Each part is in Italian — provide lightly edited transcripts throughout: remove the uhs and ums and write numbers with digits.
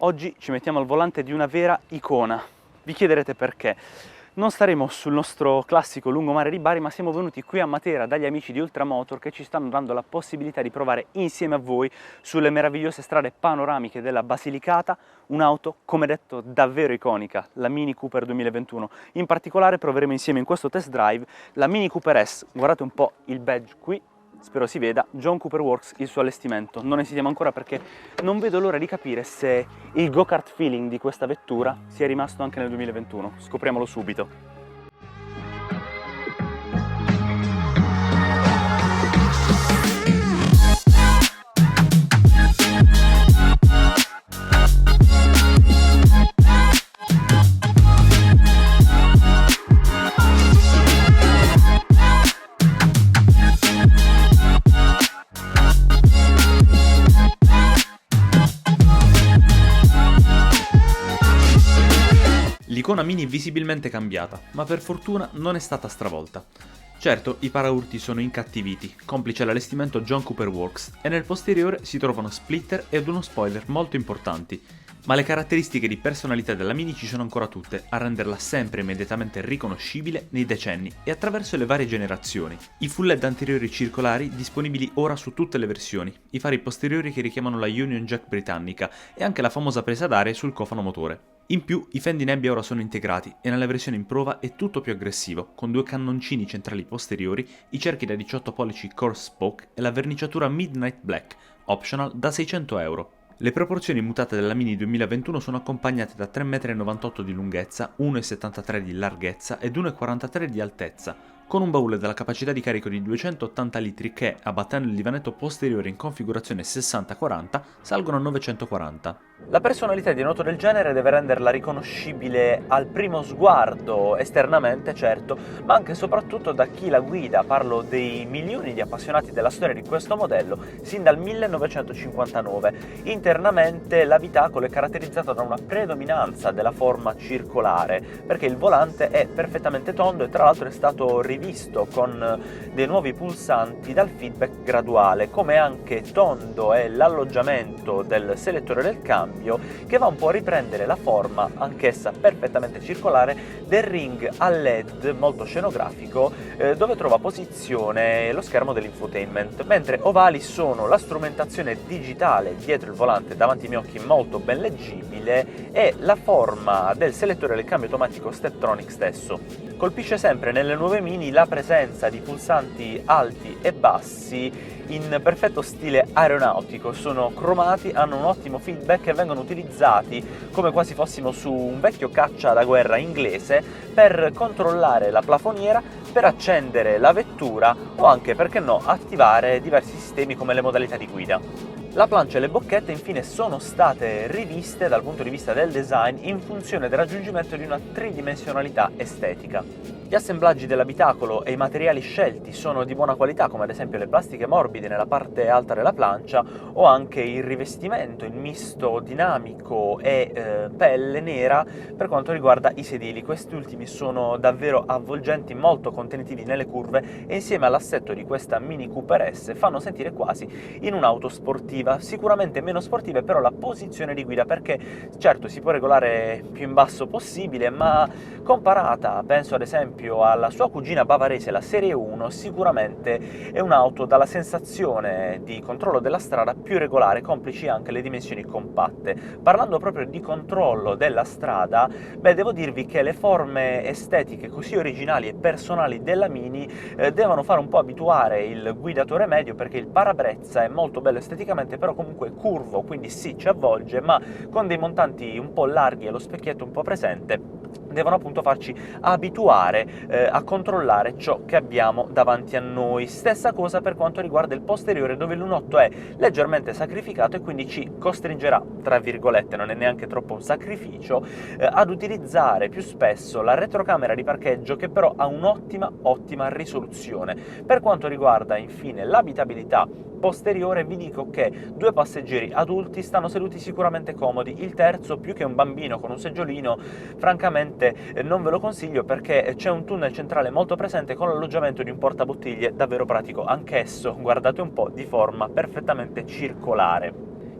Oggi ci mettiamo al volante di una vera icona. Vi chiederete perché. Non staremo sul nostro classico lungomare di Bari, ma siamo venuti qui a Matera dagli amici di Ultramotor che ci stanno dando la possibilità di provare insieme a voi sulle meravigliose strade panoramiche della Basilicata un'auto, come detto, davvero iconica, la Mini Cooper 2021. In particolare proveremo insieme in questo test drive la Mini Cooper S. Guardate un po' il badge qui. Spero si veda, John Cooper Works, il suo allestimento. Non esitiamo ancora perché non vedo l'ora di capire se il go-kart feeling di questa vettura sia rimasto anche nel 2021. Scopriamolo subito. L'icona Mini è visibilmente cambiata, ma per fortuna non è stata stravolta. Certo, i paraurti sono incattiviti, complice l'allestimento John Cooper Works, e nel posteriore si trovano splitter ed uno spoiler molto importanti, ma le caratteristiche di personalità della Mini ci sono ancora tutte, a renderla sempre immediatamente riconoscibile nei decenni e attraverso le varie generazioni. I full LED anteriori circolari disponibili ora su tutte le versioni, i fari posteriori che richiamano la Union Jack britannica e anche la famosa presa d'aria sul cofano motore. In più, i fendi nebbia ora sono integrati e nella versione in prova è tutto più aggressivo, con due cannoncini centrali posteriori, i cerchi da 18 pollici Core Spoke e la verniciatura Midnight Black, optional da €600. Le proporzioni mutate della Mini 2021 sono accompagnate da 3,98 m di lunghezza, 1,73 m di larghezza ed 1,43 m di altezza, con un baule dalla capacità di carico di 280 litri che, abbattendo il divanetto posteriore in configurazione 60-40, salgono a 940. La personalità di un'auto del genere deve renderla riconoscibile al primo sguardo, esternamente certo, ma anche e soprattutto da chi la guida. Parlo dei milioni di appassionati della storia di questo modello, sin dal 1959. Internamente l'abitacolo è caratterizzato da una predominanza della forma circolare, perché il volante è perfettamente tondo e tra l'altro è stato rivisto con dei nuovi pulsanti dal feedback graduale, come anche tondo è l'alloggiamento del selettore del cambio, che va un po' a riprendere la forma, anch'essa perfettamente circolare, del ring a LED molto scenografico, dove trova posizione lo schermo dell'infotainment, mentre ovali sono la strumentazione digitale dietro il volante davanti ai miei occhi molto ben leggibile e la forma del selettore del cambio automatico Steptronic stesso. Colpisce sempre nelle nuove Mini la presenza di pulsanti alti e bassi in perfetto stile aeronautico, sono cromati, hanno un ottimo feedback e vengono utilizzati come quasi fossimo su un vecchio caccia da guerra inglese per controllare la plafoniera, per accendere la vettura o anche, perché no, attivare diversi sistemi come le modalità di guida. La plancia e le bocchette infine sono state riviste dal punto di vista del design in funzione del raggiungimento di una tridimensionalità estetica. Gli assemblaggi dell'abitacolo e i materiali scelti sono di buona qualità, come ad esempio le plastiche morbide nella parte alta della plancia o anche il rivestimento in misto dinamico e pelle nera per quanto riguarda i sedili. Questi ultimi sono davvero avvolgenti, molto contenitivi nelle curve e insieme all'assetto di questa Mini Cooper S fanno sentire quasi in un'auto sportiva, sicuramente meno sportiva però la posizione di guida, perché certo si può regolare più in basso possibile, ma comparata, penso ad esempio alla sua cugina bavarese, la Serie 1, sicuramente è un'auto dalla sensazione di controllo della strada più regolare, complici anche le dimensioni compatte. Parlando proprio di controllo della strada, devo dirvi che le forme estetiche così originali e personali della Mini devono fare un po' abituare il guidatore medio, perché il parabrezza è molto bello esteticamente, però comunque curvo, quindi sì, ci avvolge, ma con dei montanti un po' larghi e lo specchietto un po' presente devono appunto farci abituare a controllare ciò che abbiamo davanti a noi. Stessa cosa per quanto riguarda il posteriore, dove l'1.8 è leggermente sacrificato e quindi ci costringerà, tra virgolette, non è neanche troppo un sacrificio, ad utilizzare più spesso la retrocamera di parcheggio, che però ha un'ottima risoluzione. Per quanto riguarda infine l'abitabilità posteriore, vi dico che due passeggeri adulti stanno seduti sicuramente comodi, il terzo, più che un bambino con un seggiolino, francamente non ve lo consiglio, perché c'è un tunnel centrale molto presente con l'alloggiamento di un portabottiglie davvero pratico, anch'esso, guardate un po', di forma perfettamente circolare.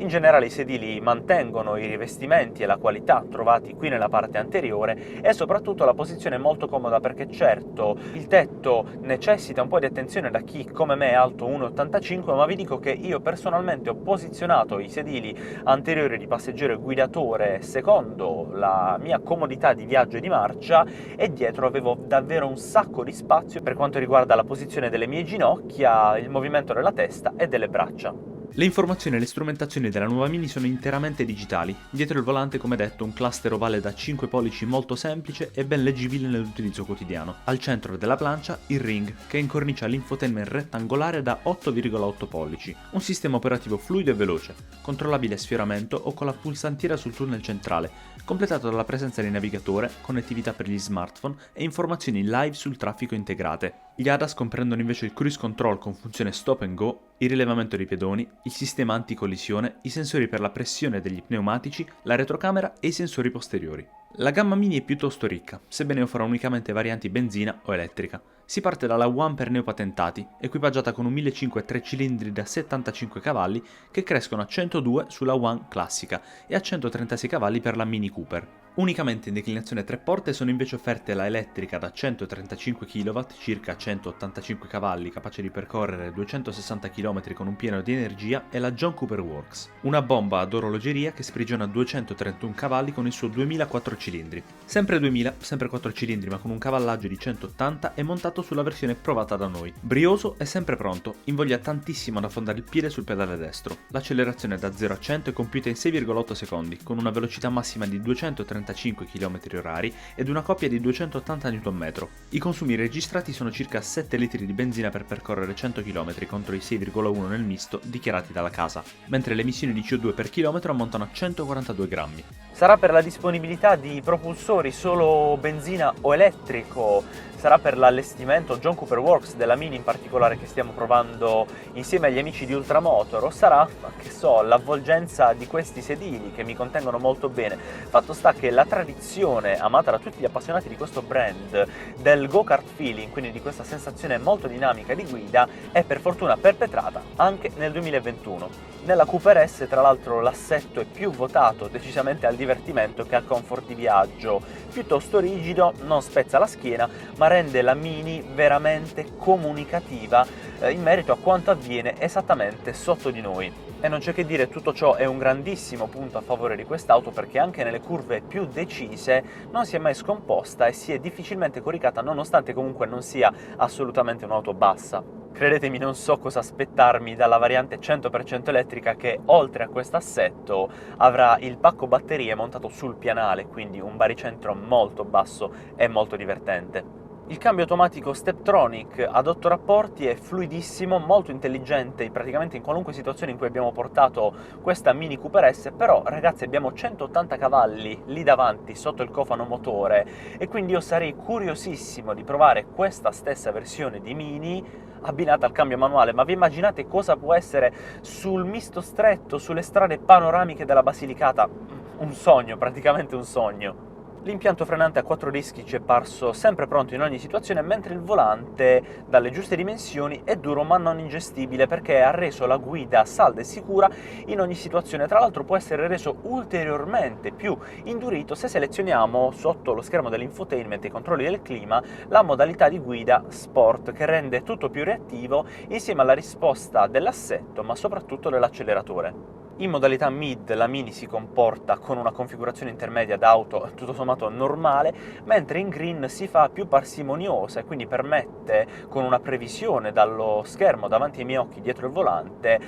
In generale i sedili mantengono i rivestimenti e la qualità trovati qui nella parte anteriore e soprattutto la posizione è molto comoda perché certo il tetto necessita un po' di attenzione da chi come me è alto 1,85, ma vi dico che io personalmente ho posizionato i sedili anteriori di passeggero e guidatore secondo la mia comodità di viaggio e di marcia, e dietro avevo davvero un sacco di spazio per quanto riguarda la posizione delle mie ginocchia, il movimento della testa e delle braccia. Le informazioni e le strumentazioni della nuova Mini sono interamente digitali. Dietro il volante, come detto, un cluster ovale da 5 pollici molto semplice e ben leggibile nell'utilizzo quotidiano. Al centro della plancia il Ring, che incornicia l'infotainment rettangolare da 8,8 pollici. Un sistema operativo fluido e veloce, controllabile a sfioramento o con la pulsantiera sul tunnel centrale, completato dalla presenza di navigatore, connettività per gli smartphone e informazioni live sul traffico integrate. Gli ADAS comprendono invece il cruise control con funzione stop and go, il rilevamento dei pedoni, il sistema anticollisione, i sensori per la pressione degli pneumatici, la retrocamera e i sensori posteriori. La gamma Mini è piuttosto ricca, sebbene offra unicamente varianti benzina o elettrica. Si parte dalla One per neopatentati, equipaggiata con un 1.500 3 cilindri da 75 cavalli che crescono a 102 sulla One classica e a 136 cavalli per la Mini Cooper. Unicamente in declinazione 3 porte sono invece offerte la elettrica da 135 kW, circa 185 cavalli, capace di percorrere 260 km con un pieno di energia, e la John Cooper Works, una bomba ad orologeria che sprigiona 231 cavalli con il suo 2004 cilindri. Sempre 2000, sempre 4 cilindri ma con un cavallaggio di 180, è montato sulla versione provata da noi. Brioso e sempre pronto, invoglia tantissimo ad affondare il piede sul pedale destro. L'accelerazione da 0 a 100 è compiuta in 6,8 secondi, con una velocità massima di 235 km/h ed una coppia di 280 Nm. I consumi registrati sono circa 7 litri di benzina per percorrere 100 km contro i 6,1 nel misto dichiarati dalla casa, mentre le emissioni di CO2 per chilometro ammontano a 142 grammi. Sarà per la disponibilità di propulsori solo benzina o elettrico? Sarà per l'allestimento John Cooper Works della Mini in particolare che stiamo provando insieme agli amici di Ultramotor? O sarà, che so, l'avvolgenza di questi sedili che mi contengono molto bene? Fatto sta che la tradizione, amata da tutti gli appassionati di questo brand, del go-kart feeling, quindi di questa sensazione molto dinamica di guida, è per fortuna perpetrata anche nel 2021. Nella Cooper S, tra l'altro, l'assetto è più votato decisamente al divertimento che al comfort di viaggio. Piuttosto rigido, non spezza la schiena, ma rende la Mini veramente comunicativa in merito a quanto avviene esattamente sotto di noi. E non c'è che dire, tutto ciò è un grandissimo punto a favore di quest'auto perché anche nelle curve più decise non si è mai scomposta e si è difficilmente coricata, nonostante comunque non sia assolutamente un'auto bassa. Credetemi, non so cosa aspettarmi dalla variante 100% elettrica che, oltre a questo assetto, avrà il pacco batterie montato sul pianale, quindi un baricentro molto basso e molto divertente. Il cambio automatico Steptronic ad 8 rapporti è fluidissimo, molto intelligente praticamente in qualunque situazione in cui abbiamo portato questa Mini Cooper S, però ragazzi abbiamo 180 cavalli lì davanti sotto il cofano motore e quindi io sarei curiosissimo di provare questa stessa versione di Mini abbinata al cambio manuale. Ma vi immaginate cosa può essere sul misto stretto, sulle strade panoramiche della Basilicata? Un sogno, praticamente un sogno. L'impianto frenante a 4 dischi ci è parso sempre pronto in ogni situazione, mentre il volante, dalle giuste dimensioni, è duro ma non ingestibile perché ha reso la guida salda e sicura in ogni situazione. Tra l'altro può essere reso ulteriormente più indurito se selezioniamo sotto lo schermo dell'infotainment e i controlli del clima la modalità di guida Sport, che rende tutto più reattivo insieme alla risposta dell'assetto ma soprattutto dell'acceleratore. In modalità Mid la Mini si comporta con una configurazione intermedia d'auto tutto sommato normale, mentre in Green si fa più parsimoniosa e quindi permette, con una previsione dallo schermo davanti ai miei occhi dietro il volante,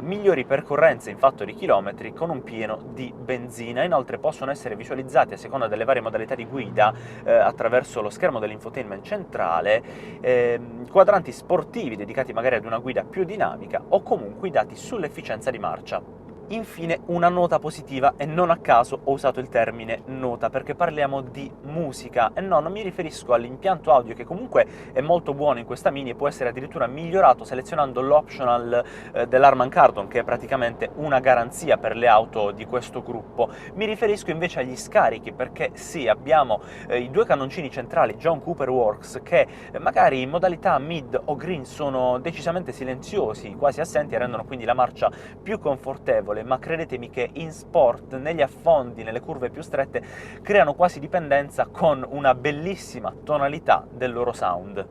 migliori percorrenze in fatto di chilometri con un pieno di benzina. Inoltre possono essere visualizzati a seconda delle varie modalità di guida attraverso lo schermo dell'infotainment centrale quadranti sportivi dedicati magari ad una guida più dinamica o comunque i dati sull'efficienza di marcia. Infine una nota positiva, e non a caso ho usato il termine nota perché parliamo di musica, e no, non mi riferisco all'impianto audio che comunque è molto buono in questa Mini e può essere addirittura migliorato selezionando l'optional dell'Harman Kardon, che è praticamente una garanzia per le auto di questo gruppo. Mi riferisco invece agli scarichi, perché sì, abbiamo i due cannoncini centrali John Cooper Works che magari in modalità Mid o Green sono decisamente silenziosi, quasi assenti, e rendono quindi la marcia più confortevole, piacevole, ma credetemi che in sport, negli affondi, nelle curve più strette, creano quasi dipendenza con una bellissima tonalità del loro sound.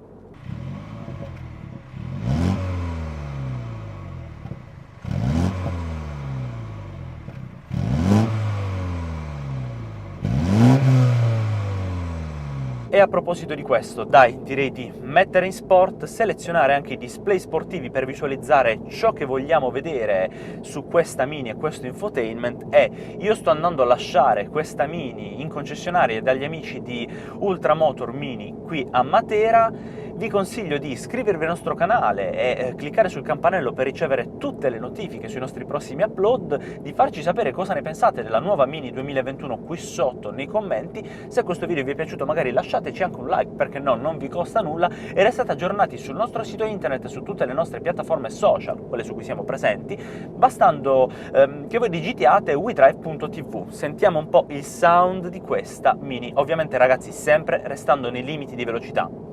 E a proposito di questo, dai, direi di mettere in sport, selezionare anche i display sportivi per visualizzare ciò che vogliamo vedere su questa Mini e questo infotainment, e io sto andando a lasciare questa Mini in concessionaria dagli amici di Ultramotor Mini qui a Matera. Vi consiglio di iscrivervi al nostro canale e cliccare sul campanello per ricevere tutte le notifiche sui nostri prossimi upload, di farci sapere cosa ne pensate della nuova Mini 2021 qui sotto nei commenti. Se questo video vi è piaciuto magari lasciateci anche un like, perché no, non vi costa nulla, e restate aggiornati sul nostro sito internet e su tutte le nostre piattaforme social, quelle su cui siamo presenti, bastando che voi digitiate wedrive.tv. Sentiamo un po' il sound di questa Mini, ovviamente ragazzi sempre restando nei limiti di velocità.